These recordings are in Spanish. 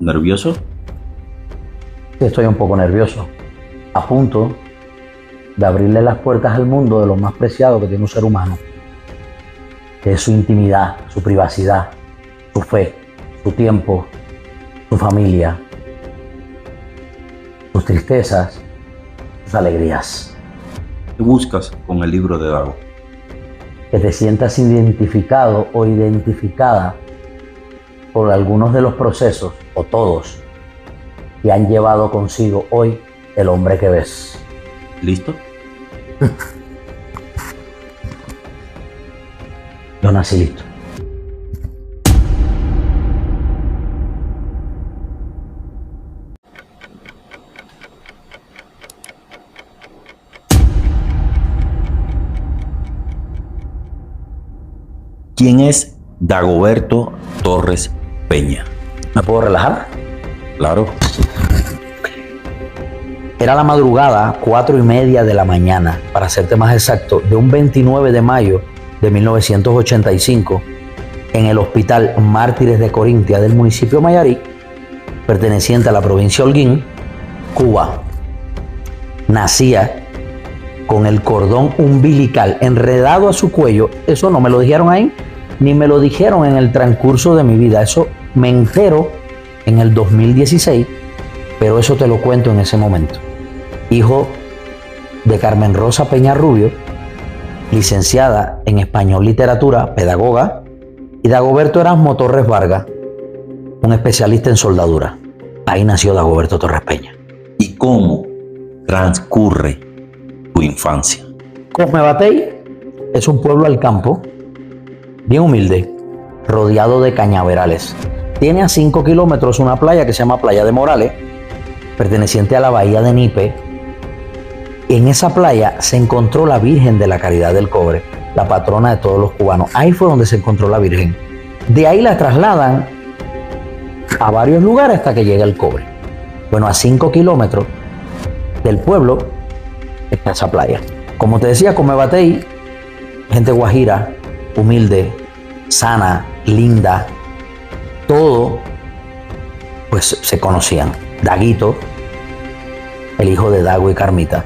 ¿Nervioso? Sí, estoy un poco nervioso. A punto de abrirle las puertas al mundo de lo más preciado que tiene un ser humano, que es su intimidad, su privacidad, su fe, su tiempo, su familia, sus tristezas, sus alegrías. ¿Qué buscas con el libro de Dago? Que te sientas identificado o identificada por algunos de los procesos, o todos, que han llevado consigo hoy el hombre que ves. ¿Listo? Yo nací listo. ¿Quién es Dagoberto Torres Peña? ¿Me puedo relajar? Claro. Era la madrugada, 4:30 de la mañana, para serte más exacto, de un 29 de mayo de 1985, en el Hospital Mártires de Corintia del municipio Mayarí, perteneciente a la provincia de Holguín, Cuba. Nacía con el cordón umbilical enredado a su cuello. Eso no me lo dijeron ahí, ni me lo dijeron en el transcurso de mi vida. Eso me entero en el 2016, pero eso te lo cuento en ese momento. Hijo de Carmen Rosa Peña Rubio, licenciada en Español Literatura, pedagoga, y Dagoberto Erasmo Torres Vargas, un especialista en soldadura. Ahí nació Dagoberto Torres Peña. ¿Y cómo transcurre tu infancia? Cosme es un pueblo al campo, bien humilde, rodeado de cañaverales. Tiene a 5 kilómetros una playa que se llama Playa de Morales, perteneciente a la bahía de Nipe. En esa playa se encontró la Virgen de la Caridad del Cobre, la patrona de todos los cubanos. Ahí fue donde se encontró la Virgen. De ahí la trasladan a varios lugares hasta que llega el cobre. Bueno, a 5 kilómetros del pueblo está esa playa. Como te decía, Comebatey, gente guajira, humilde, sana, linda, todo, pues se conocían. Daguito, el hijo de Dago y Carmita,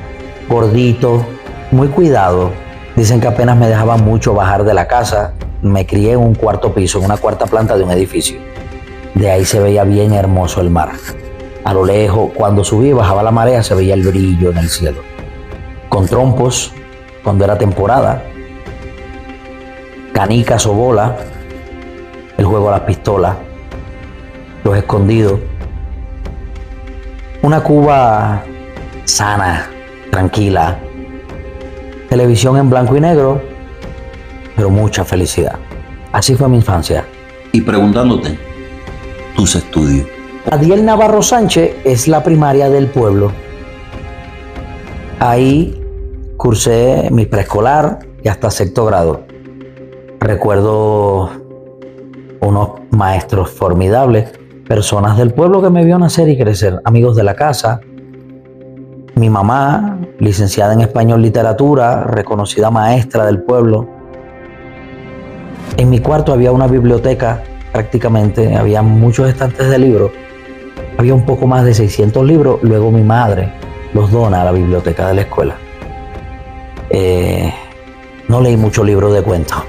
gordito, muy cuidado. Dicen que apenas me dejaba mucho bajar de la casa. Me crié en un cuarto piso, en una cuarta planta de un edificio. De ahí se veía bien hermoso el mar. A lo lejos, cuando subía y bajaba la marea, se veía el brillo en el cielo. Con trompos, cuando era temporada, canicas o bolas, el juego a las pistolas, los escondidos. Una Cuba sana, tranquila, televisión en blanco y negro, pero mucha felicidad. Así fue mi infancia. Y preguntándote, tus estudios. Adiel Navarro Sánchez es la primaria del pueblo. Ahí cursé mi preescolar y hasta sexto grado. Recuerdo unos maestros formidables, personas del pueblo que me vio nacer y crecer, amigos de la casa. Mi mamá, licenciada en Español Literatura, reconocida maestra del pueblo. En mi cuarto había una biblioteca, prácticamente, había muchos estantes de libros. Había un poco más de 600 libros. Luego mi madre los dona a la biblioteca de la escuela. No leí muchos libros de cuentos.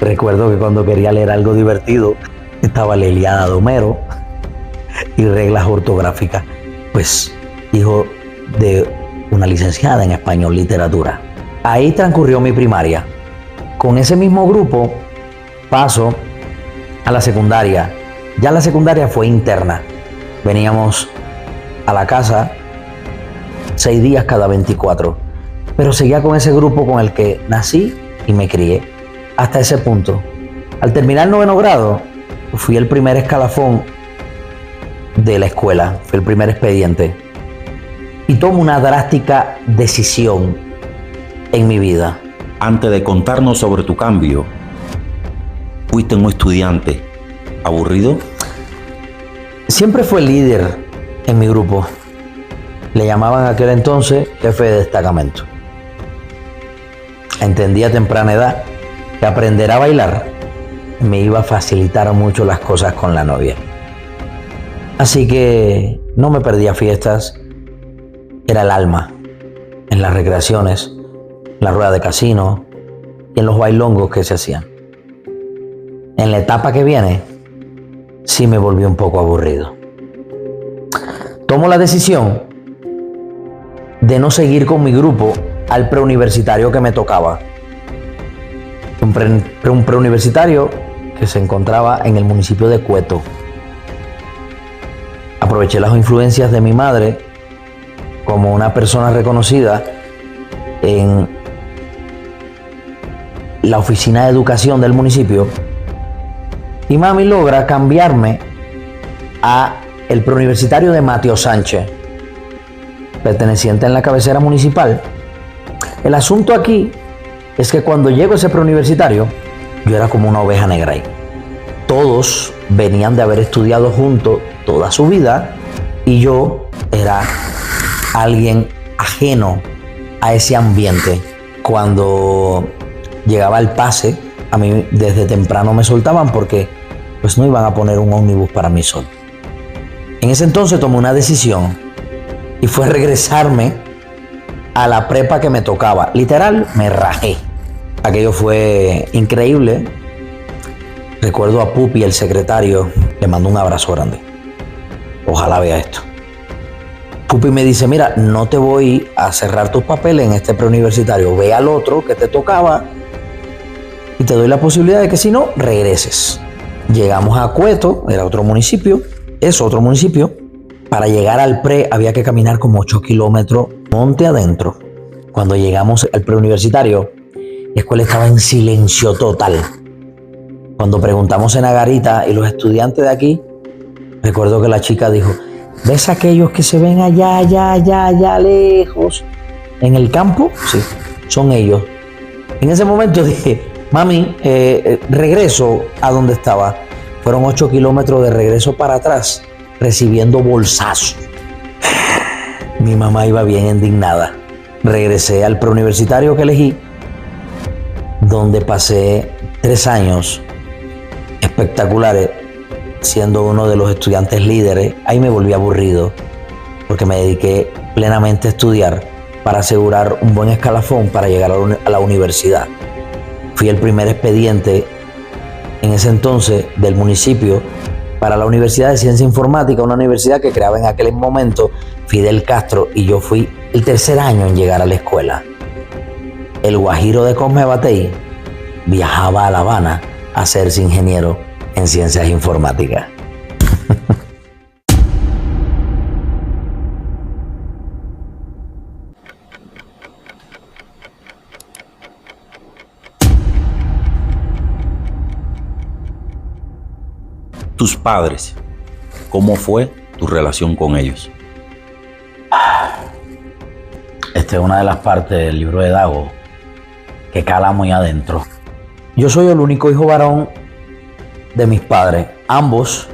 Recuerdo que cuando quería leer algo divertido, estaba la Ilíada de Homero y reglas ortográficas. Pues, hijo de una licenciada en Español Literatura. Ahí transcurrió mi primaria. Con ese mismo grupo paso a la secundaria. Ya la secundaria fue interna. Veníamos a la casa 6 días cada 24. Pero seguía con ese grupo con el que nací y me crié. Hasta ese punto. Al terminar el 9º grado, fui el primer escalafón de la escuela. Fui el primer expediente. Y tomo una drástica decisión en mi vida. Antes de contarnos sobre tu cambio, ¿fuiste un estudiante aburrido? Siempre fue líder en mi grupo. Le llamaban aquel entonces jefe de destacamento. Entendí a temprana edad que aprender a bailar me iba a facilitar mucho las cosas con la novia. Así que no me perdía fiestas, era el alma en las recreaciones, en la rueda de casino y en los bailongos que se hacían. En la etapa que viene, sí me volví un poco aburrido. Tomo la decisión de no seguir con mi grupo al preuniversitario que me tocaba. Un preuniversitario que se encontraba en el municipio de Cueto. Aproveché las influencias de mi madre como una persona reconocida en la oficina de educación del municipio, y mami logra cambiarme a el preuniversitario de Mateo Sánchez, perteneciente en la cabecera municipal. El asunto aquí es que cuando llego a ese preuniversitario, yo era como una oveja negra ahí. Todos venían de haber estudiado juntos toda su vida y yo era alguien ajeno a ese ambiente. Cuando llegaba el pase, a mí desde temprano me soltaban porque pues no iban a poner un ómnibus para mí solo. En ese entonces tomé una decisión y fue regresarme a la prepa que me tocaba. Literal, me rajé. Aquello fue increíble. Recuerdo a Pupi, el secretario, le mando un abrazo grande. Ojalá vea esto. Pupi me dice, mira, no te voy a cerrar tus papeles en este preuniversitario. Ve al otro que te tocaba y te doy la posibilidad de que si no, regreses. Llegamos a Cueto, era otro municipio, es otro municipio. Para llegar al pre había que caminar como 8 kilómetros monte adentro. Cuando llegamos al preuniversitario, la escuela estaba en silencio total. Cuando preguntamos en Agarita y los estudiantes de aquí, recuerdo que la chica dijo, ¿ves aquellos que se ven allá lejos en el campo? Sí, son ellos. En ese momento dije, mami, regreso a donde estaba. Fueron 8 kilómetros de regreso para atrás, recibiendo bolsazos. Mi mamá iba bien indignada. Regresé al preuniversitario que elegí, donde pasé 3 años espectaculares, siendo uno de los estudiantes líderes. Ahí me volví aburrido, porque me dediqué plenamente a estudiar para asegurar un buen escalafón para llegar a la universidad. Fui el primer expediente en ese entonces del municipio para la Universidad de Ciencia Informática, una universidad que creaba en aquel momento Fidel Castro, y yo fui el tercer año en llegar a la escuela. El guajiro de Cosme Batey viajaba a La Habana a hacerse ingeniero en ciencias informáticas. Tus padres, ¿cómo fue tu relación con ellos? Esta es una de las partes del libro de Dago que cala muy adentro. Yo soy el único hijo varón de mis padres. Ambos,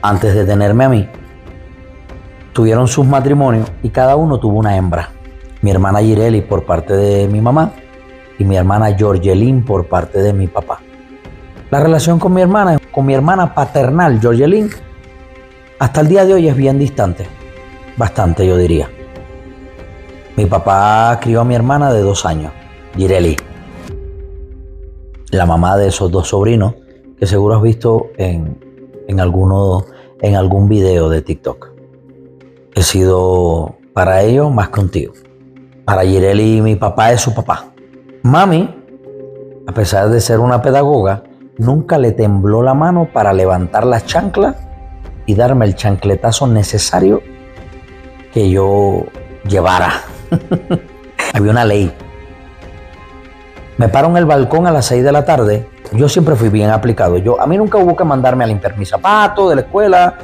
antes de tenerme a mí, tuvieron sus matrimonios y cada uno tuvo una hembra. Mi hermana Gireli por parte de mi mamá y mi hermana Georgelyn por parte de mi papá. La relación con mi hermana paternal, Georgelyn, hasta el día de hoy es bien distante. Bastante, yo diría. Mi papá crió a mi hermana de 2 años, Gireli, la mamá de esos 2 sobrinos que seguro has visto en algún video de TikTok. He sido para ellos más contigo. Para Gireli, mi papá es su papá. Mami, a pesar de ser una pedagoga, nunca le tembló la mano para levantar las chanclas y darme el chancletazo necesario que yo llevara. Había una ley. Me paro en el balcón a las 6 de la tarde. Yo siempre fui bien aplicado. A mí nunca hubo que mandarme a limpiar mis zapatos de la escuela.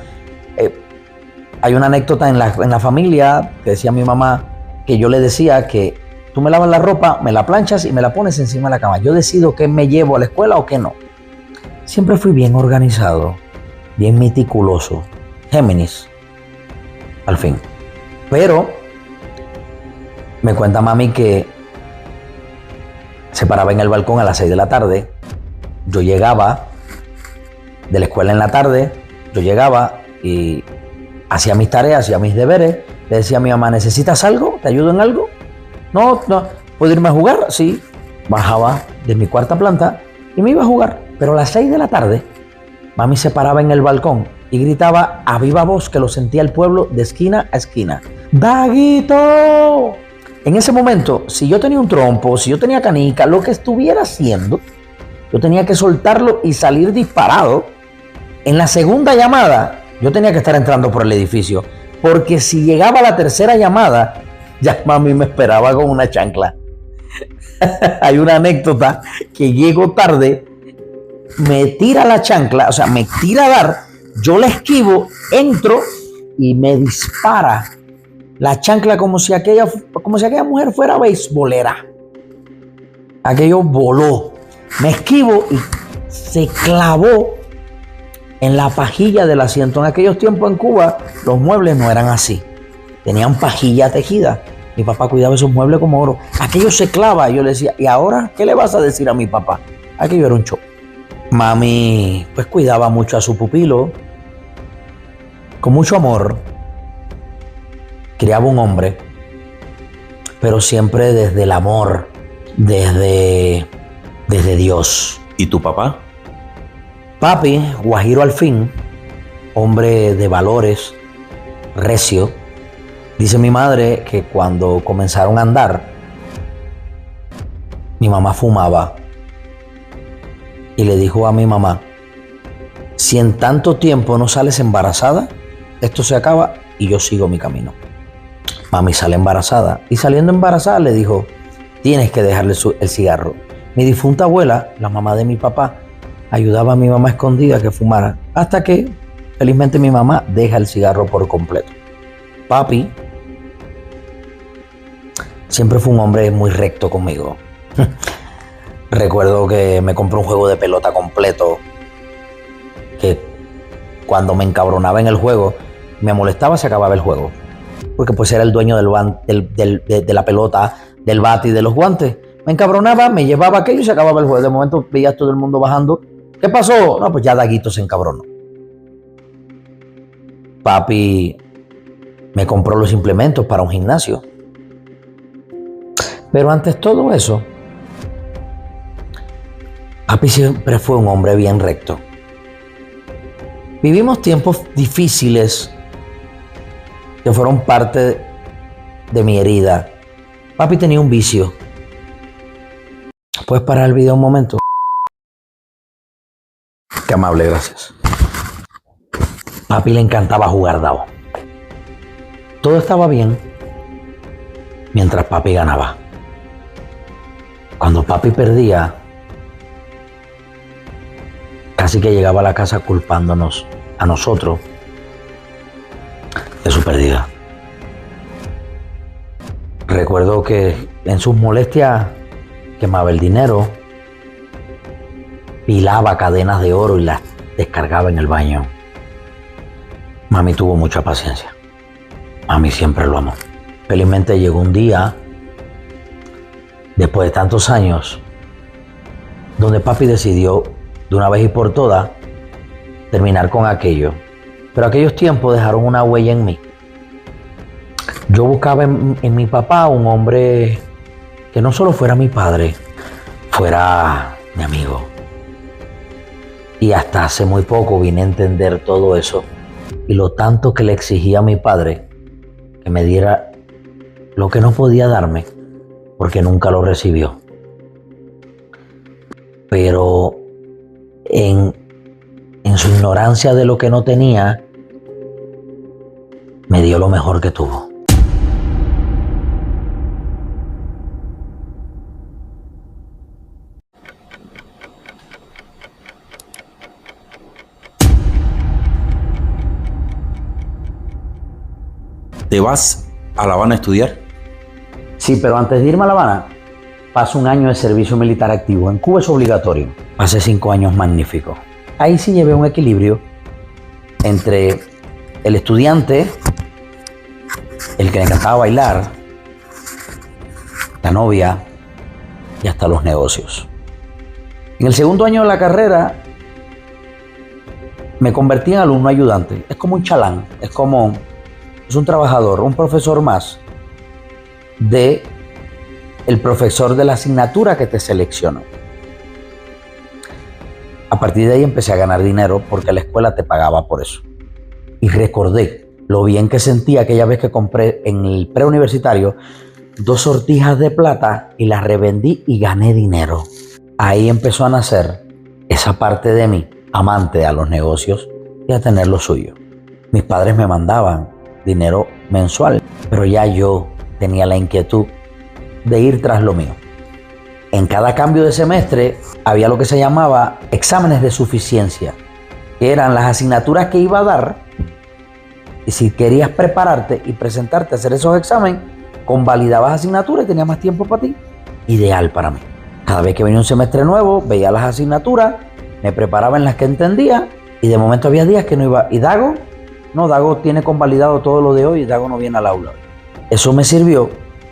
Hay una anécdota en la familia que decía mi mamá, que yo le decía que tú me lavas la ropa, me la planchas y me la pones encima de la cama. Yo decido qué me llevo a la escuela o qué no. Siempre fui bien organizado, bien meticuloso. Géminis, al fin. Pero me cuenta mami que se paraba en el balcón a las 6 de la tarde yo llegaba de la escuela en la tarde, yo llegaba y hacía mis tareas, hacía mis deberes, le decía a mi mamá, ¿necesitas algo? ¿Te ayudo en algo? No, ¿puedo irme a jugar? Sí. Bajaba de mi cuarta planta y me iba a jugar. Pero a las 6 de la tarde, mami se paraba en el balcón y gritaba a viva voz que lo sentía el pueblo de esquina a esquina. ¡Daguito! En ese momento, si yo tenía un trompo, si yo tenía canica, lo que estuviera haciendo, yo tenía que soltarlo y salir disparado. En la segunda llamada, yo tenía que estar entrando por el edificio, porque si llegaba la tercera llamada, ya mami me esperaba con una chancla. Hay una anécdota que llego tarde, me tira la chancla, o sea, me tira a dar, yo la esquivo, entro y me dispara la chancla como si aquella mujer fuera beisbolera. Aquello voló. Me esquivo y se clavó en la pajilla del asiento. En aquellos tiempos en Cuba los muebles no eran así. Tenían pajilla tejida. Mi papá cuidaba esos muebles como oro. Aquello se clava. Yo le decía, ¿y ahora qué le vas a decir a mi papá? Aquello era un show. Mami pues cuidaba mucho a su pupilo. Con mucho amor. Criaba un hombre. Pero siempre desde el amor. Desde Dios. ¿Y tu papá? Papi, guajiro al fin, hombre de valores, recio. Dice mi madre que cuando comenzaron a andar, mi mamá fumaba. Y le dijo a mi mamá, si en tanto tiempo no sales embarazada, esto se acaba y yo sigo mi camino. Mami sale embarazada y saliendo embarazada le dijo, tienes que dejarle el cigarro. Mi difunta abuela, la mamá de mi papá, ayudaba a mi mamá escondida que fumara, hasta que felizmente mi mamá deja el cigarro por completo. Papi siempre fue un hombre muy recto conmigo. Recuerdo que me compró un juego de pelota completo, que cuando me encabronaba en el juego, me molestaba, se acababa el juego. Porque pues era el dueño de la pelota, del bate y de los guantes. Me encabronaba, me llevaba aquello y se acababa el juego. De momento veía a todo el mundo bajando. ¿Qué pasó? No, pues ya Daguito se encabronó. Papi me compró los implementos para un gimnasio. Pero antes todo eso, papi siempre fue un hombre bien recto. Vivimos tiempos difíciles que fueron parte de mi herida. Papi tenía un vicio. ¿Puedes parar el video un momento? Qué amable, gracias. Papi le encantaba jugar dado. Todo estaba bien mientras papi ganaba. Cuando papi perdía, casi que llegaba a la casa culpándonos a nosotros de su pérdida. Recuerdo que en sus molestias quemaba el dinero, pilaba cadenas de oro y las descargaba en el baño. Mami tuvo mucha paciencia. Mami siempre lo amó. Felizmente llegó un día, después de tantos años, donde papi decidió de una vez y por todas terminar con aquello. Pero aquellos tiempos dejaron una huella en mí. Yo buscaba en mi papá un hombre que no solo fuera mi padre, fuera mi amigo. Y hasta hace muy poco vine a entender todo eso y lo tanto que le exigía a mi padre que me diera lo que no podía darme porque nunca lo recibió. Pero en su ignorancia de lo que no tenía, me dio lo mejor que tuvo. ¿Te vas a La Habana a estudiar? Sí, pero antes de irme a La Habana, paso un año de servicio militar activo. En Cuba es obligatorio. Pasé 5 años magníficos. Ahí sí llevé un equilibrio entre el estudiante, el que le encantaba bailar, la novia y hasta los negocios. En el segundo año de la carrera me convertí en alumno ayudante. Es como un chalán, es un trabajador, un profesor más de el profesor de la asignatura que te seleccionó. A partir de ahí empecé a ganar dinero porque la escuela te pagaba por eso. Y recordé lo bien que sentía aquella vez que compré en el preuniversitario 2 sortijas de plata y las revendí y gané dinero. Ahí empezó a nacer esa parte de mí, amante a los negocios y a tener lo suyo. Mis padres me mandaban dinero mensual, pero ya yo tenía la inquietud de ir tras lo mío. En cada cambio de semestre había lo que se llamaba exámenes de suficiencia, que eran las asignaturas que iba a dar, y si querías prepararte y presentarte a hacer esos exámenes, convalidabas asignaturas y tenías más tiempo para ti. Ideal para mí. Cada vez que venía un semestre nuevo, veía las asignaturas, me preparaba en las que entendía, y de momento había días que no iba. ¿Y Dago? No, Dago tiene convalidado todo lo de hoy y Dago no viene al aula. Eso me sirvió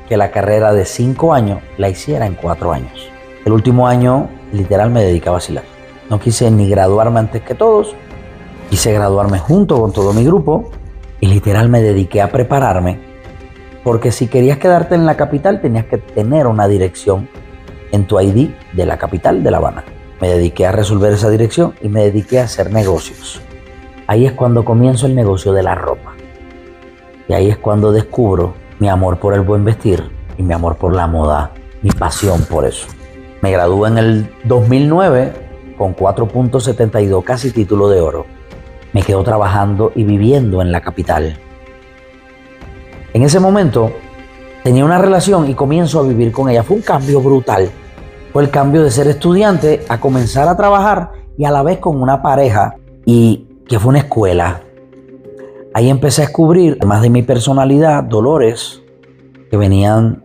que la carrera de 5 años la hiciera en 4 años. El último año, literal, me dediqué a vacilar. No quise ni graduarme antes que todos, quise graduarme junto con todo mi grupo y literal me dediqué a prepararme, porque si querías quedarte en la capital tenías que tener una dirección en tu ID de la capital de La Habana. Me dediqué a resolver esa dirección y me dediqué a hacer negocios. Ahí es cuando comienzo el negocio de la ropa. Y ahí es cuando descubro mi amor por el buen vestir y mi amor por la moda, mi pasión por eso. Me gradué en el 2009 con 4.72, casi título de oro. Me quedo trabajando y viviendo en la capital. En ese momento tenía una relación y comienzo a vivir con ella. Fue un cambio brutal. Fue el cambio de ser estudiante a comenzar a trabajar y a la vez con una pareja, y que fue una escuela. Ahí empecé a descubrir, además de mi personalidad, dolores que venían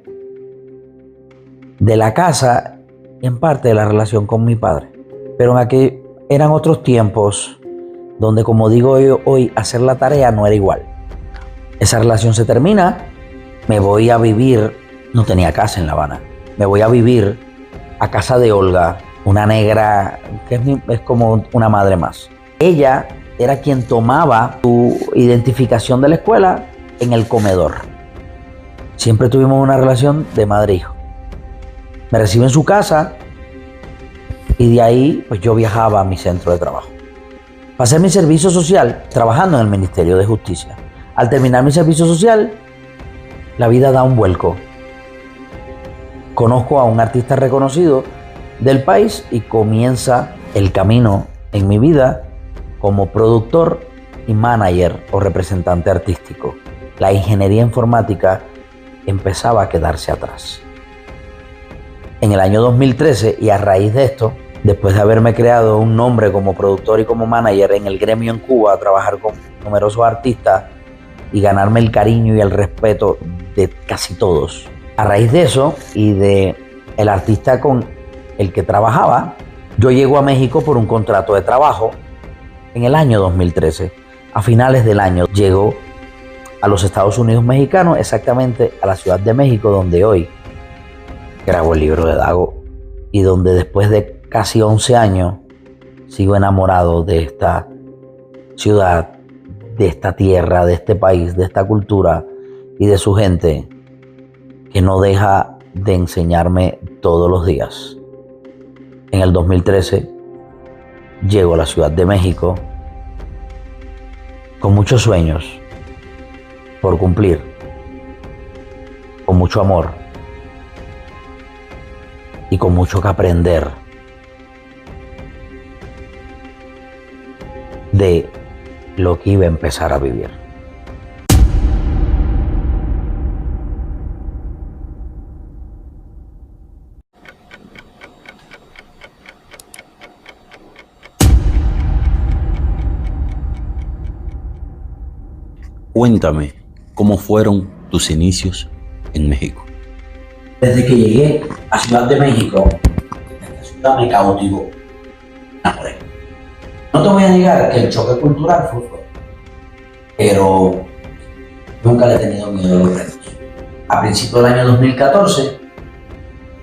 de la casa y en parte de la relación con mi padre. Pero en aquel eran otros tiempos donde, como digo yo hoy, hacer la tarea no era igual. Esa relación se termina, me voy a vivir, no tenía casa en La Habana, me voy a vivir a casa de Olga, una negra que es como una madre más. Ella era quien tomaba tu identificación de la escuela en el comedor. Siempre tuvimos una relación de madre e hijo. Me recibe en su casa y de ahí pues yo viajaba a mi centro de trabajo. Pasé mi servicio social trabajando en el Ministerio de Justicia. Al terminar mi servicio social, la vida da un vuelco. Conozco a un artista reconocido del país y comienza el camino en mi vida como productor y manager o representante artístico. La ingeniería informática empezaba a quedarse atrás. En el año 2013, y a raíz de esto, después de haberme creado un nombre como productor y como manager en el gremio en Cuba, a trabajar con numerosos artistas y ganarme el cariño y el respeto de casi todos. A raíz de eso y de el artista con el que trabajaba, yo llego a México por un contrato de trabajo en el año 2013. A finales del año llego a los Estados Unidos mexicanos, exactamente a la Ciudad de México, donde hoy grabo el libro de Dago y donde después de casi 11 años sigo enamorado de esta ciudad, de esta tierra, de este país, de esta cultura y de su gente, que no deja de enseñarme todos los días. En el 2013 llego a la Ciudad de México con muchos sueños por cumplir, con mucho amor y con mucho que aprender de lo que iba a empezar a vivir. Cuéntame, ¿cómo fueron tus inicios en México? Desde que llegué a Ciudad de México, esta ciudad me cautivó, me enamoré. No te voy a negar que el choque cultural fue fuerte, pero nunca le he tenido miedo a los retos. A principios del año 2014,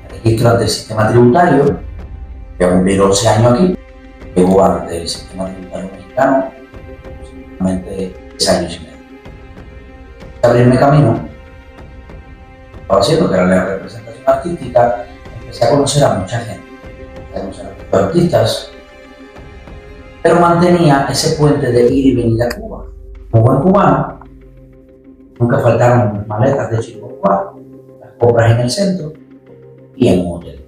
me registro ante el sistema tributario Voy a cumplir 11 años aquí. Llevo ante el sistema tributario mexicano aproximadamente 10 años y medio. Abrirme camino, estaba haciendo que era la representación artística, empecé a conocer a mucha gente, empecé a conocer a muchos artistas, pero mantenía ese puente de ir y venir a Cuba. Como buen cubano, nunca faltaron mis maletas de Chihuahua, las compras en el centro y en un hotel.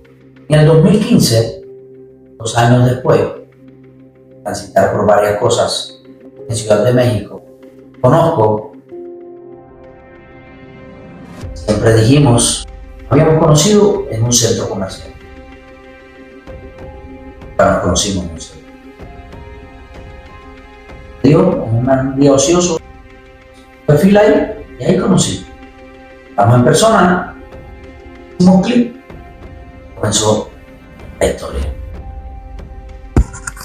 En el 2015, 2 años después, transitar por varias cosas en Ciudad de México, conozco, siempre dijimos, habíamos conocido en un centro comercial. Ahora nos conocimos en un centro. Yo, en un día ocioso, perfil ahí y ahí conocí. Estamos en persona, hicimos un clic, comenzó la historia.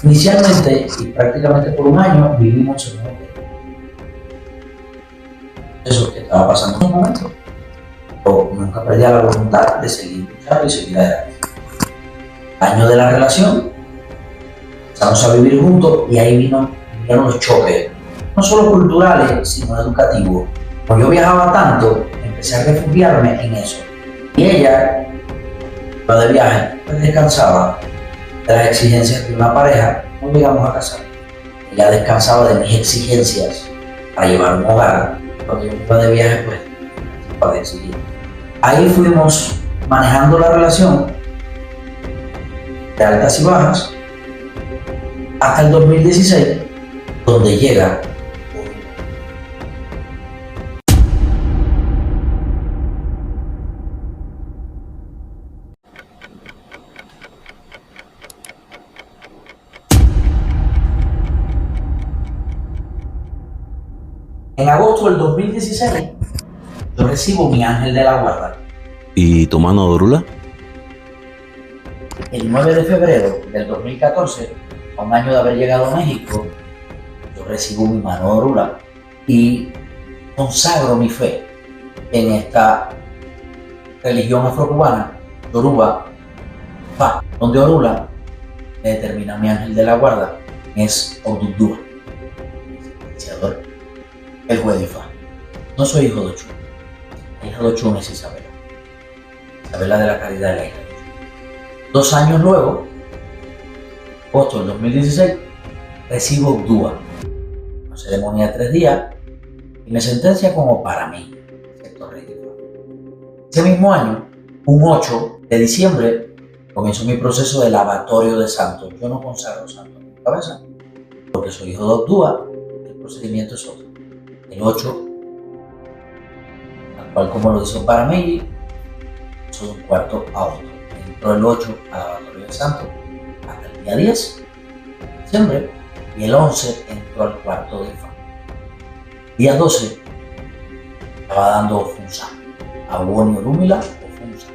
Inicialmente y prácticamente por un año vivimos en un hotel. Eso que estaba pasando en un momento, pero nunca perdía la voluntad de seguir luchando y seguir adelante. Año de la relación, empezamos a vivir juntos y ahí vinieron los choques, no solo culturales, sino educativos. Como yo viajaba tanto, empecé a refugiarme en eso. Y ella, iba de viaje, pues descansaba de las exigencias de una pareja, no llegamos a casar. Ella descansaba de mis exigencias para llevar un hogar. Cuando yo iba de viaje, pues, para exigir. Ahí fuimos manejando la relación de altas y bajas hasta el 2016, donde llega en agosto del 2016, yo recibo mi ángel de la guarda. ¿Y tu mano de Orula? El 9 de febrero del 2014, a un año de haber llegado a México, yo recibo mi mano de Orula y consagro mi fe en esta religión afrocubana, Yoruba, donde Orula me determina mi ángel de la guarda, es Odudua, el juez de Ifá. No soy hijo de Ochun. El hijo de Ochun es Isabela. Isabela de la Caridad de la Isla. 2 años luego, agosto del 2016, recibo Odudua, una ceremonia de 3 días, y me sentencia como para mí, sector rey de Ifá. Ese mismo año, un 8 de diciembre, comienzo mi proceso de lavatorio de santos. Yo no consagro santos en mi cabeza, porque soy hijo de Odudua, el procedimiento es otro. El 8, tal cual como lo hizo para mí, pasó de un cuarto a otro. Entró el 8 al lavatorio del santo hasta el día 10 de diciembre y el 11 entró al cuarto de Ifá. Día 12 estaba dando Funza, Abuoni Orúmila o Funza.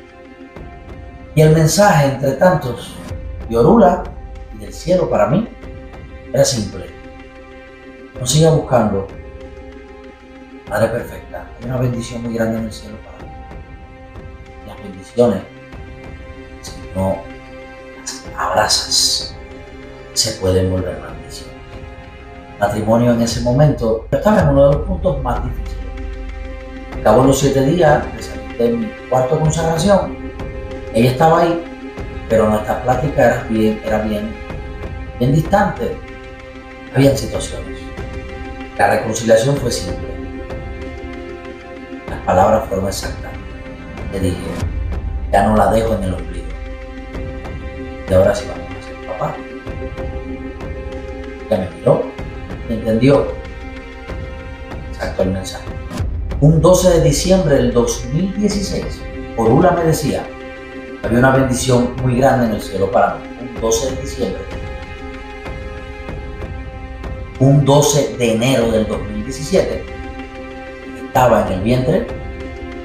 Y el mensaje entre tantos de Orula y del cielo para mí era simple: no siga buscando Madre perfecta, hay una bendición muy grande en el cielo para mí. Las bendiciones, si no las abrazas, se pueden volver maldiciones. Matrimonio en ese momento, yo estaba en uno de los puntos más difíciles. Acabo los 7 días de salir de mi cuarto consagración. Ella estaba ahí, pero nuestra plática era bien distante. Habían situaciones. La reconciliación fue simple. Las palabras fueron exactas. Le dije, ya no la dejo en el ombligo. Y ahora sí vamos a ser papá. Ella me miró, me entendió. Exacto el mensaje. Un 12 de diciembre del 2016, Orula me decía, había una bendición muy grande en el cielo para mí. Un 12 de diciembre. Un 12 de enero del 2017, estaba en el vientre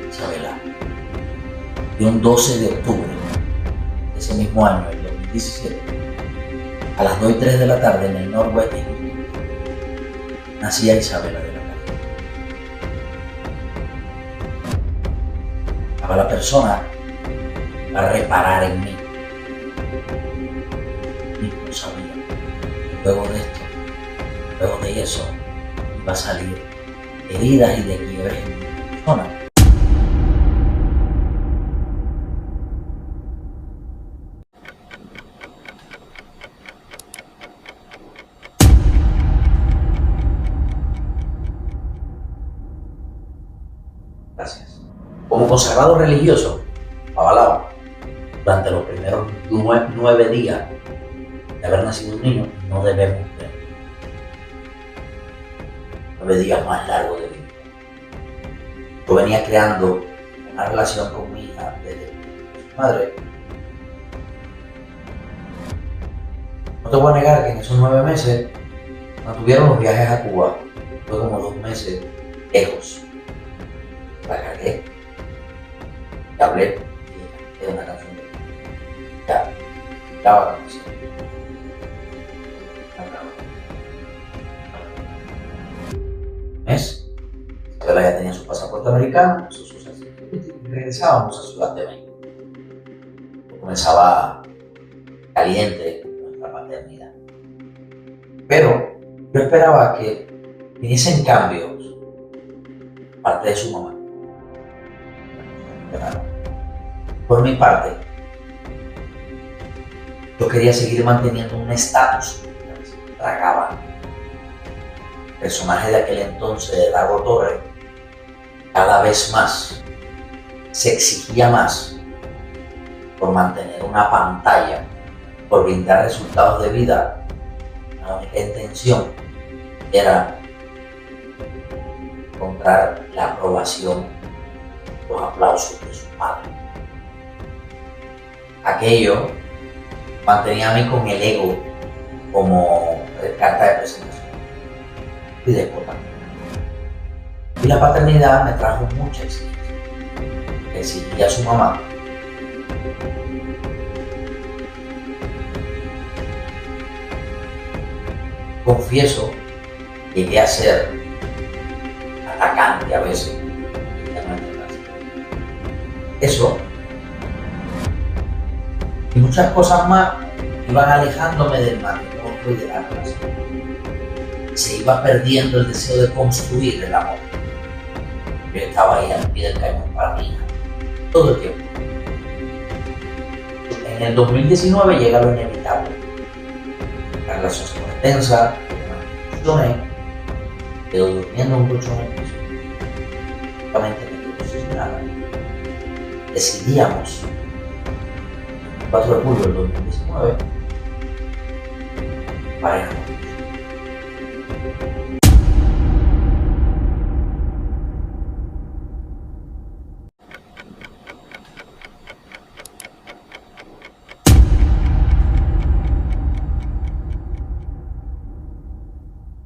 Isabela. Y un 12 de octubre de ese mismo año, el 2017, a las 2:03 de la tarde en el noroeste, nacía Isabela de la Caridad. Estaba la persona para reparar en mí. mismo sabía que luego de esto, luego de eso, iba a salir heridas y de quiebres en mi persona. Gracias. Como consagrado religioso, avalado, durante los primeros 9 días de haber nacido un niño, no debemos ver 9 días más largos de vida. Yo venía creando una relación con mi hija desde su madre. No te voy a negar que en esos 9 meses mantuvieron los viajes a Cuba. Fue como 2 meses lejos. La cargué, y hablé, y canté una canción de ya, graba la canción. Mes, Isabela ya tenía su pasaporte americano, y regresábamos a Ciudad de México. Comenzaba caliente nuestra paternidad. Pero yo esperaba que viniesen cambios parte de su mamá. Por mi parte, yo quería seguir manteniendo un estatus. Tragaba. El personaje de aquel entonces, de Dago Torre, cada vez más se exigía más por mantener una pantalla, por brindar resultados de vida. La única intención era encontrar la aprobación, los aplausos de su padre. Aquello mantenía a mí con el ego como carta de presentación y déspota. Y la paternidad me trajo mucha exigencia. Exigía a su mamá confieso, llegué a ser atacante a veces. Eso y muchas cosas más iban alejándome del matrimonio y de la relación. Se iba perdiendo el deseo de construir el amor. Yo estaba ahí al pie del cañón para mi hija, todo el tiempo. En el 2019 llega lo inevitable. La relación se pone tensa, me emocioné, quedo durmiendo en un colchón en el piso. Prácticamente me quedo sin nada. Decidíamos, el 4 de julio del 2019, pareja.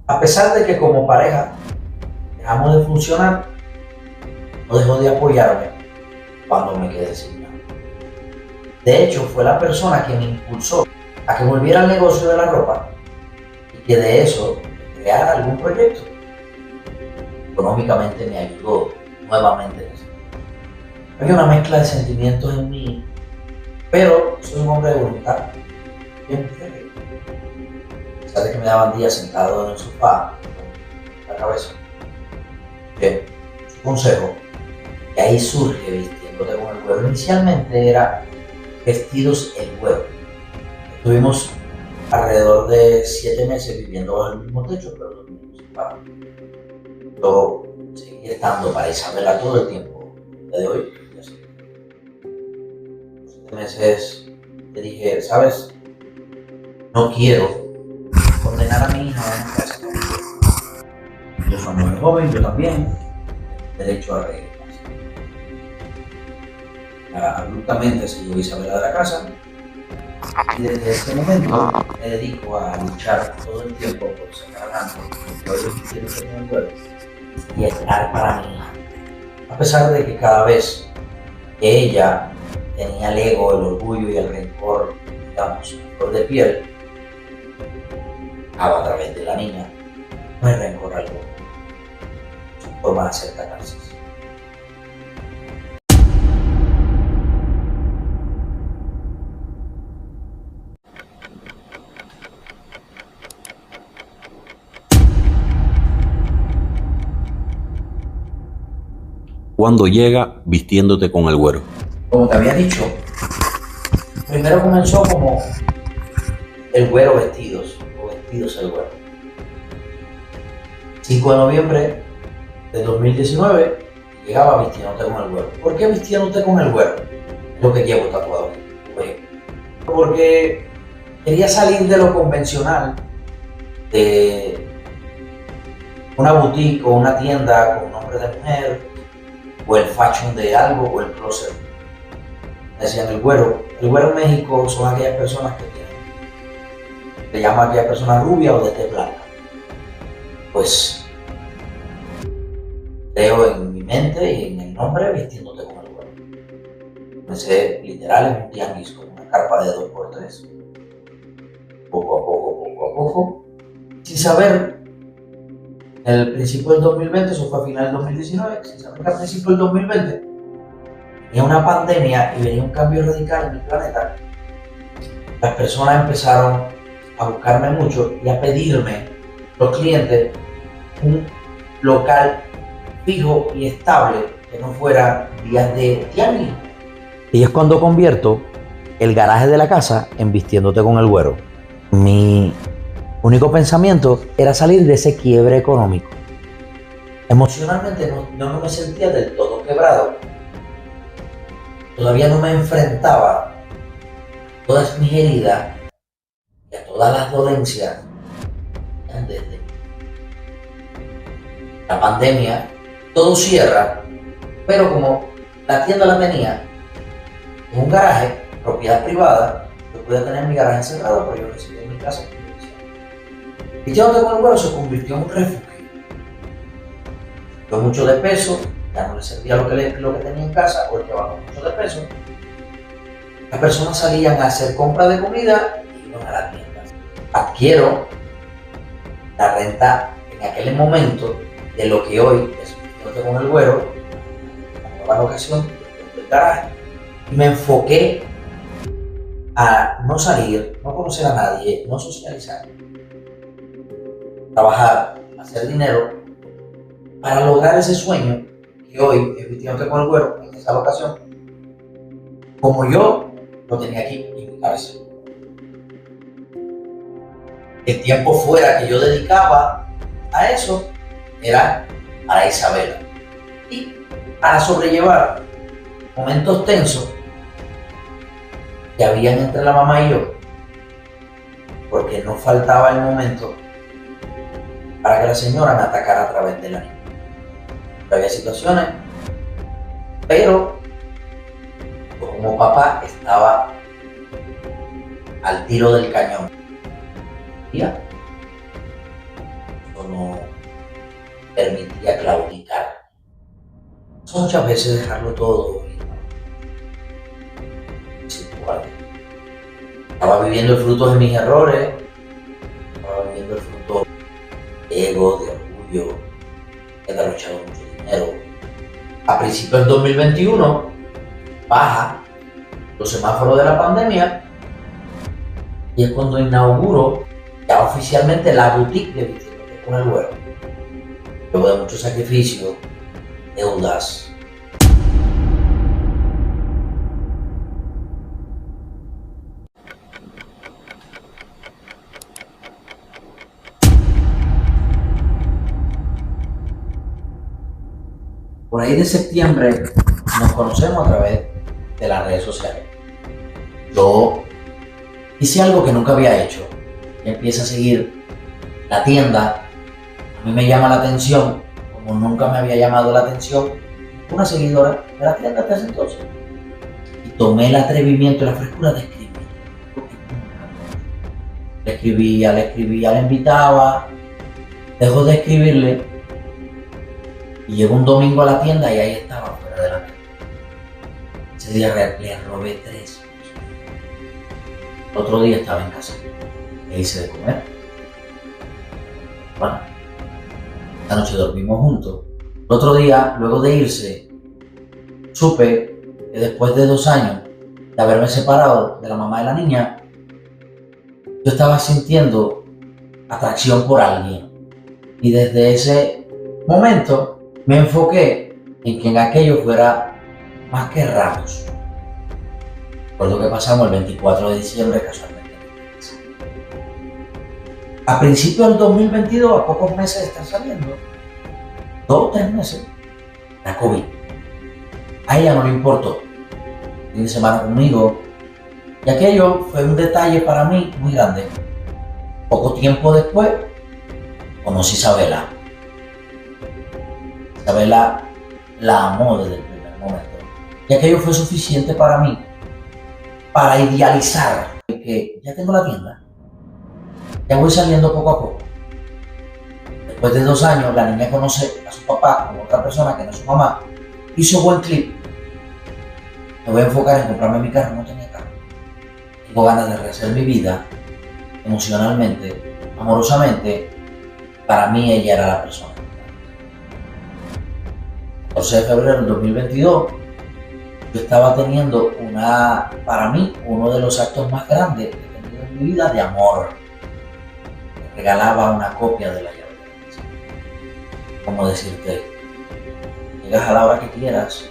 A pesar de que como pareja dejamos de funcionar, no dejó de apoyarme cuando me quedé sin nada. De hecho, fue la persona que me impulsó a que volviera al negocio de la ropa y que de eso creara algún proyecto. Económicamente me ayudó nuevamente en eso. Hay una mezcla de sentimientos en mí, pero soy un hombre de voluntad. Bien feliz. A pesar de que me daban días sentado en el sofá, con la cabeza. Bien, su consejo, que ahí surge vistiéndote con el huevo. Inicialmente era vestidos el huevo. Estuvimos alrededor de 7 meses viviendo bajo el mismo techo, pero dormimos separados. Yo seguí estando para Isabela todo el tiempo. El día de hoy, ya sé. 7 meses te dije, ¿sabes? No quiero condenar a mi hija a una casa. Yo soy muy joven, yo también. Derecho a regresar. Abruptamente se llevó Isabela de la casa. Y desde ese momento me dedico a luchar todo el tiempo por sacar adelante lo que quiero ser en el pueblo y estar para mi hija. A pesar de que cada vez que ella tenía el ego, el orgullo y el rencor, digamos, flor de piel, a través de la niña, no hay rencor alguno. Son formas de hacer catarsis. ¿Cuándo llega vistiéndote con el güero? Como te había dicho, primero comenzó como el güero vestidos, o vestidos el güero. 5 de noviembre de 2019 llegaba vistiéndote con el güero. ¿Por qué vistiéndote con el güero? Es lo que llevo tatuado aquí. Porque quería salir de lo convencional, de una boutique o una tienda con nombre de mujer, o el fashion de algo, o el closet. Decían el güero. El güero en México son aquellas personas que tienen, se llama aquella persona rubia o de tez blanca. Pues creo en mi mente y en el nombre vistiéndote con el güero. Comencé literal en un tianguis con una carpa de 2x3. Poco a poco, sin saber, en el principio del 2020, eso fue a final del 2019, sin saber que al principio del 2020 venía una pandemia y venía un cambio radical en el planeta. Las personas empezaron a buscarme mucho y a pedirme, los clientes, un local fijo y estable que no fuera días de tianguis. Y es cuando convierto el garaje de la casa en vistiéndote con el güero. Mi único pensamiento era salir de ese quiebre económico. Emocionalmente no me sentía del todo quebrado. Todavía no me enfrentaba a todas mis heridas y a todas las dolencias desde la pandemia. Todo cierra, pero como la tienda la tenía en un garaje, propiedad privada, yo podía tener mi garaje cerrado, pero yo recibía en mi casa. Y Vistiéndote con el güero se convirtió en un refugio. Yo mucho de peso, ya no le servía lo que tenía en casa, porque bajó mucho de peso. Las personas salían a hacer compras de comida y iban a las tiendas. Adquiero la renta en aquel momento de lo que hoy es Vistiéndote con el güero, la nueva locación del garaje, y me enfoqué a no salir, no conocer a nadie, no socializar, trabajar, hacer dinero para lograr ese sueño que hoy es Vistiéndote con el güero en esa locación, como yo lo tenía aquí en mi cabeza. El tiempo fuera que yo dedicaba a eso era para Isabela y para sobrellevar momentos tensos que habían entre la mamá y yo, porque no faltaba el momento para que la señora me atacara a través de la niña. Había situaciones, pero como papá estaba al tiro del cañón. ¿Ya? Yo no permitía claudicar. Muchas veces dejarlo todo estaba viviendo el fruto de mis errores, estaba viviendo el fruto de ego, de orgullo, he derrochado mucho dinero. A principios del 2021 baja los semáforos de la pandemia y es cuando inauguro ya oficialmente la boutique de Vistiéndote con el güero. Luego de mucho sacrificio, deudas, por ahí de septiembre nos conocemos a través de las redes sociales. Yo hice algo que nunca había hecho. Empieza a seguir la tienda. A mí me llama la atención, como nunca me había llamado la atención, una seguidora de la tienda hasta ese entonces. Y tomé el atrevimiento y la frescura de escribir. Le escribía, le invitaba, dejó de escribirle. Y llegó un domingo a la tienda y ahí estaba fuera de la tienda. Ese día le robé 3. El otro día estaba en casa. Le hice de comer. Bueno, esta noche dormimos juntos. El otro día, luego de irse, supe que después de 2 años de haberme separado de la mamá de la niña, yo estaba sintiendo atracción por alguien. Y desde ese momento me enfoqué en que en aquello fuera más que ratos. Recuerdo que pasamos el 24 de diciembre casualmente. A principios del 2022, a pocos meses de estar saliendo, 2 o 3 meses, la COVID. A ella no le importó. Fin de semana conmigo. Y aquello fue un detalle para mí muy grande. Poco tiempo después, conocí a Isabela. Isabela la amó desde el primer momento. Y aquello fue suficiente para mí, para idealizar que ya tengo la tienda. Ya voy saliendo poco a poco. Después de 2 años, la niña conoce a su papá como otra persona que no es su mamá. Hizo buen clip. Me voy a enfocar en comprarme mi carro, no tenía carro. Tengo ganas de rehacer mi vida emocionalmente, amorosamente. Para mí ella era la persona. 14 de febrero del 2022, yo estaba teniendo para mí, uno de los actos más grandes que he tenido en mi vida de amor. Me regalaba una copia de la llave de la casa. Como decirte, llegas a la hora que quieras,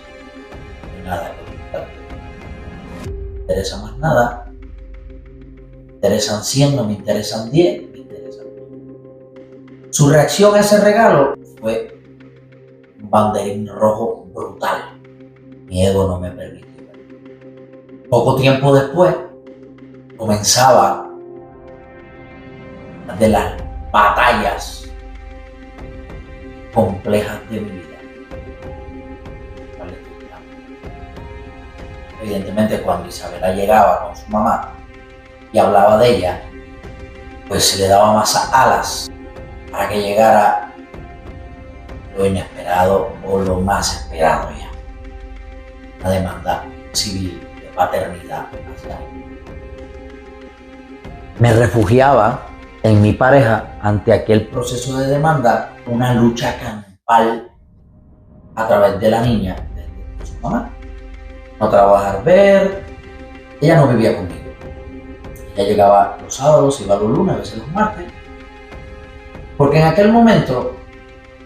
no hay nada que preguntarte. No me interesa más nada. Me interesan 100, no me interesan 10, me interesan 1. Su reacción a ese regalo fue un banderín rojo brutal. Mi ego no me permitió. Poco tiempo después comenzaba de las batallas complejas de mi vida. Evidentemente, cuando Isabela llegaba con su mamá y hablaba de ella, pues se le daba más alas para que llegara lo inesperado o lo más esperado ya. Una demanda civil de paternidad hacia él. Me refugiaba en mi pareja ante aquel proceso de demanda, una lucha campal a través de la niña, de su mamá. No trabajar, ver. Ella no vivía conmigo. Ella llegaba los sábados, iba los lunes, a veces los martes. Porque en aquel momento,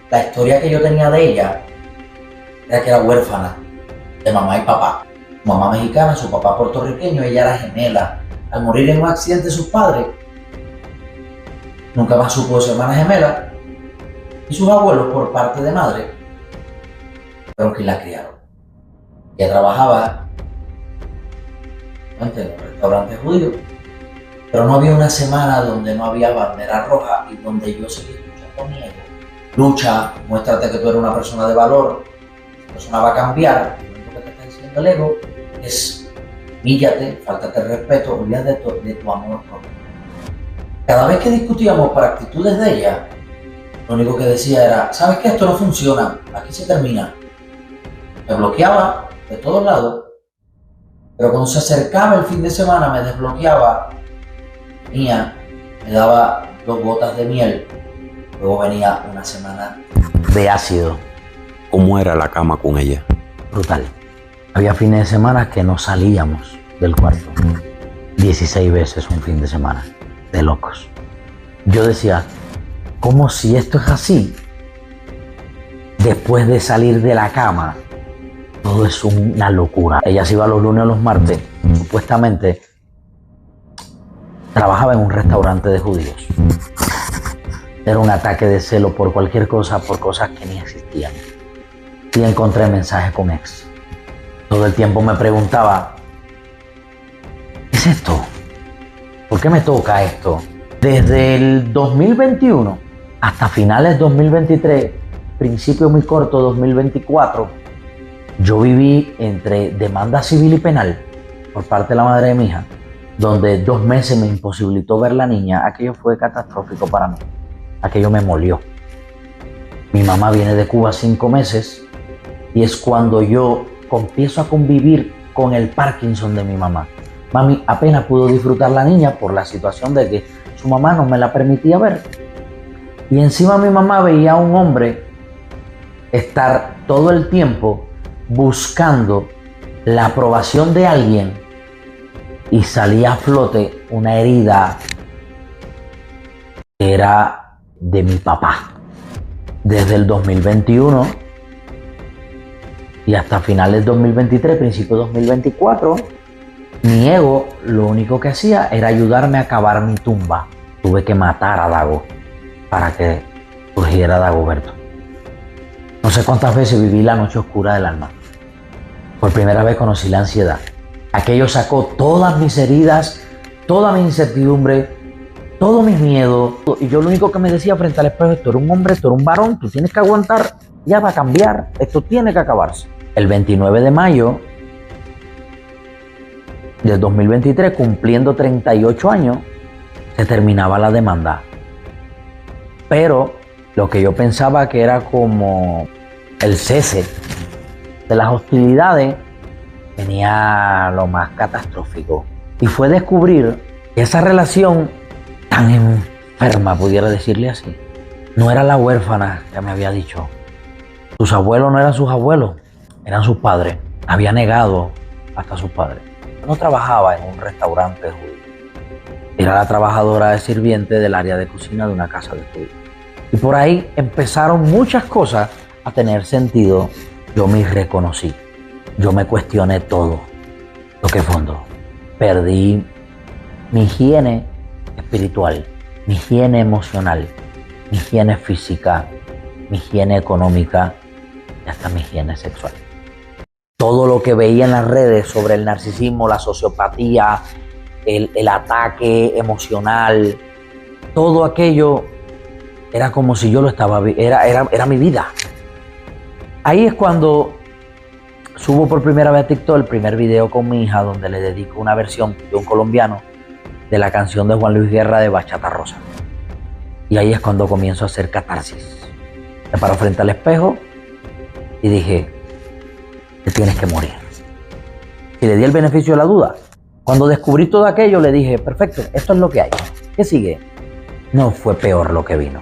la historia que yo tenía de ella era que era huérfana de mamá y papá. Su mamá mexicana, su papá puertorriqueño, ella era gemela. Al morir en un accidente sus padres, nunca más supo de su hermana gemela. Y sus abuelos, por parte de madre, fueron quienes la criaron. Ella trabajaba en los restaurantes judíos, pero no había una semana donde no había bandera roja y donde yo seguía escuchando mi ego. Lucha, muéstrate que tú eres una persona de valor, esa persona va a cambiar. Lo que te está diciendo el ego es humíllate, fáltate el respeto, olvídate de tu amor propio. Cada vez que discutíamos por actitudes de ella, lo único que decía era, ¿sabes qué? Esto no funciona, aquí se termina. Me bloqueaba de todos lados, pero cuando se acercaba el fin de semana me desbloqueaba, me daba 2 gotas de miel, luego venía una semana de ácido. ¿Cómo era la cama con ella? Brutal. Había fines de semana que no salíamos del cuarto. 16 veces un fin de semana, de locos. Yo decía, ¿cómo si esto es así? Después de salir de la cama, todo es una locura. Ella se iba los lunes o los martes. Supuestamente trabajaba en un restaurante de judíos. Era un ataque de celo por cualquier cosa, por cosas que ni existían. Y encontré mensajes con ex. Todo el tiempo me preguntaba, ¿qué es esto? ¿Por qué me toca esto? Desde el 2021 hasta finales 2023, principio muy corto 2024, yo viví entre demanda civil y penal por parte de la madre de mi hija, donde 2 meses me imposibilitó ver la niña. Aquello fue catastrófico para mí. Aquello me molió. Mi mamá viene de Cuba 5 meses y es cuando yo empiezo a convivir con el Parkinson de mi mamá. Mami apenas pudo disfrutar la niña por la situación de que su mamá no me la permitía ver. Y encima mi mamá veía a un hombre estar todo el tiempo buscando la aprobación de alguien y salía a flote una herida que era de mi papá. Desde el 2021 Y hasta finales de 2023, principio de 2024, mi ego lo único que hacía era ayudarme a cavar mi tumba. Tuve que matar a Dago para que surgiera Dagoberto. No sé cuántas veces viví la noche oscura del alma. Por primera vez conocí la ansiedad. Aquello sacó todas mis heridas, toda mi incertidumbre, todos mis miedos. Y yo lo único que me decía frente al espejo: tú eres un hombre, tú eres un varón, tú tienes que aguantar, ya va a cambiar, esto tiene que acabarse. El 29 de mayo del 2023, cumpliendo 38 años, se terminaba la demanda. Pero lo que yo pensaba que era como el cese de las hostilidades, venía lo más catastrófico. Y fue descubrir que esa relación tan enferma, pudiera decirle así, no era la huérfana que me había dicho. Sus abuelos no eran sus abuelos, eran sus padres. Había negado hasta a sus padres. No trabajaba en un restaurante judío. Era la trabajadora de sirviente del área de cocina de una casa de judíos. Y por ahí empezaron muchas cosas a tener sentido. Yo me reconocí. Yo me cuestioné todo. Toqué fondo. Perdí mi higiene espiritual, mi higiene emocional, mi higiene física, mi higiene económica y hasta mi higiene sexual. Todo lo que veía en las redes sobre el narcisismo, la sociopatía, el ataque emocional, todo aquello era como si yo lo estaba viviendo, era mi vida. Ahí es cuando subo por primera vez a TikTok el primer video con mi hija, donde le dedico una versión de un colombiano de la canción de Juan Luis Guerra de Bachata Rosa. Y ahí es cuando comienzo a hacer catarsis. Me paro frente al espejo y dije: te tienes que morir. Y le di el beneficio de la duda. Cuando descubrí todo aquello, le dije: perfecto, esto es lo que hay. ¿Qué sigue? No fue peor lo que vino.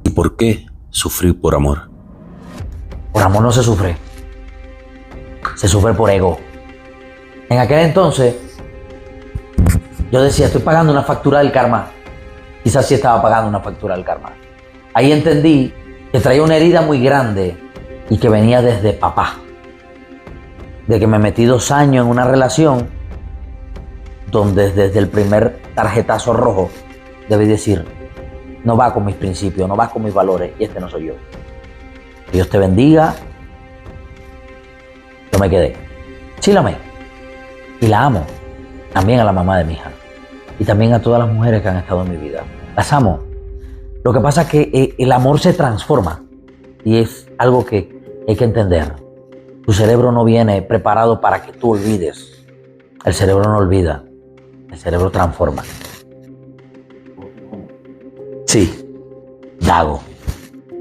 ¿Y por qué sufrir por amor? Por amor no se sufre. Se sufre por ego. En aquel entonces, yo decía: estoy pagando una factura del karma. Quizás sí estaba pagando una factura del karma. Ahí entendí que traía una herida muy grande y que venía desde papá. De que me metí 2 años en una relación donde desde el primer tarjetazo rojo debí decir: no va con mis principios, no va con mis valores, y este no soy yo. Que Dios te bendiga. Yo me quedé. Sí la amé. Y la amo. También a la mamá de mi hija. Y también a todas las mujeres que han estado en mi vida. Las amo. Lo que pasa es que el amor se transforma. Y es algo que hay que entender. Tu cerebro no viene preparado para que tú olvides. El cerebro no olvida. El cerebro transforma. Sí, Dago.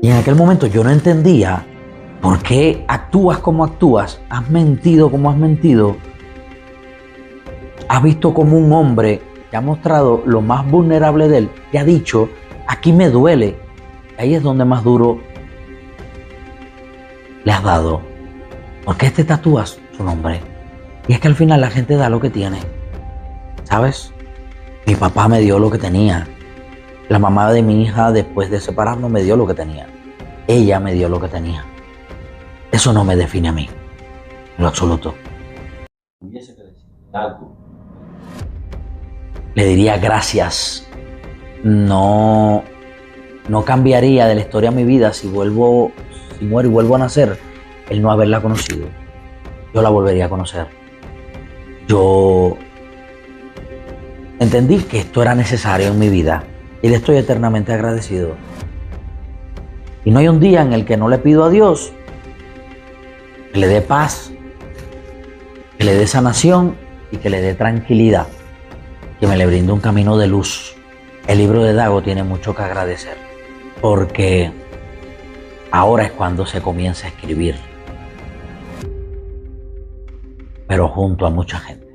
Y en aquel momento yo no entendía por qué actúas como actúas, has mentido como has mentido, has visto como un hombre que ha mostrado lo más vulnerable de él, que ha dicho: aquí me duele. Ahí es donde más duro le has dado. ¿Por qué te tatúas su nombre? Y es que al final la gente da lo que tiene. ¿Sabes? Mi papá me dio lo que tenía. La mamá de mi hija, después de separarnos, me dio lo que tenía. Ella me dio lo que tenía. Eso no me define a mí, en lo absoluto. Le diría gracias. No cambiaría de la historia de mi vida si muero y vuelvo a nacer, el no haberla conocido. Yo la volvería a conocer. Yo entendí que esto era necesario en mi vida. Y le estoy eternamente agradecido. Y no hay un día en el que no le pido a Dios que le dé paz, que le dé sanación y que le dé tranquilidad, que me le brinde un camino de luz. El libro de Dago tiene mucho que agradecer, porque ahora es cuando se comienza a escribir, pero junto a mucha gente.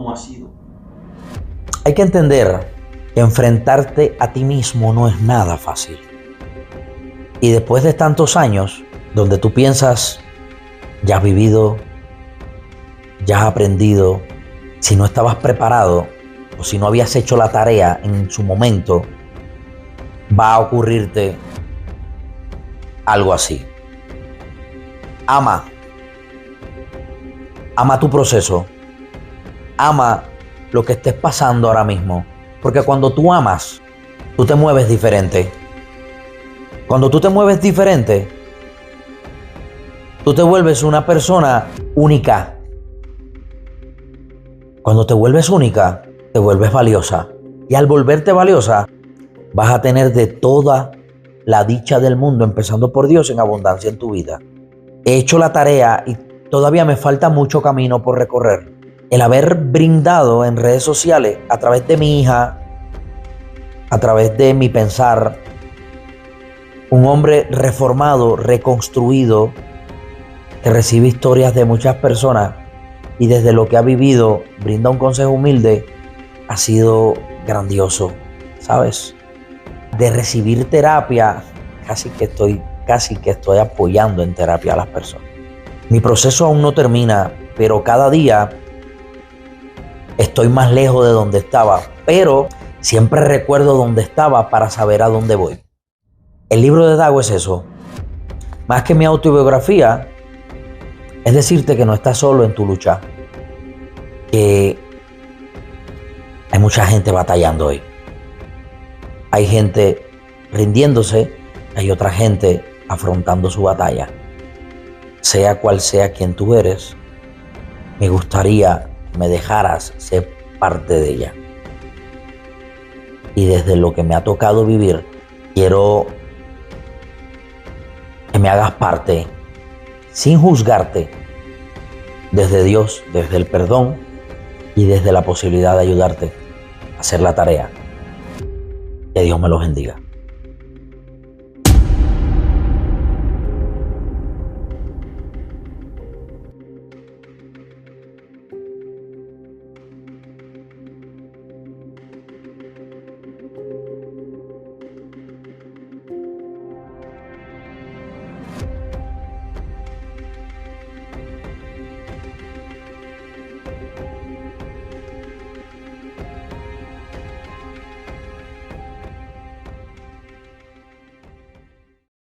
¿Cómo ha sido? Hay que entender que enfrentarte a ti mismo no es nada fácil. Y después de tantos años, donde tú piensas, ya has vivido, ya has aprendido, si no estabas preparado o si no habías hecho la tarea en su momento, va a ocurrirte algo así. Ama tu proceso, ama lo que estés pasando ahora mismo, porque cuando tú amas, tú te mueves diferente. Cuando tú te mueves diferente, tú te vuelves una persona única. Cuando te vuelves única, te vuelves valiosa. Y al volverte valiosa, vas a tener de toda la dicha del mundo, empezando por Dios, en abundancia en tu vida. He hecho la tarea y todavía me falta mucho camino por recorrer. El haber brindado en redes sociales, a través de mi hija, a través de mi pensar, un hombre reformado, reconstruido, que recibe historias de muchas personas y desde lo que ha vivido brinda un consejo humilde, ha sido grandioso, ¿sabes? De recibir terapia, casi que estoy apoyando en terapia a las personas. Mi proceso aún no termina, pero cada día estoy más lejos de donde estaba, pero siempre recuerdo dónde estaba para saber a dónde voy. El libro de Dago es eso. Más que mi autobiografía, es decirte que no estás solo en tu lucha, que hay mucha gente batallando hoy. Hay gente rindiéndose, hay otra gente afrontando su batalla. Sea cual sea quien tú eres, me gustaría que me dejaras ser parte de ella. Y desde lo que me ha tocado vivir, quiero que me hagas parte, sin juzgarte, desde Dios, desde el perdón y desde la posibilidad de ayudarte a hacer la tarea. Que Dios me los bendiga.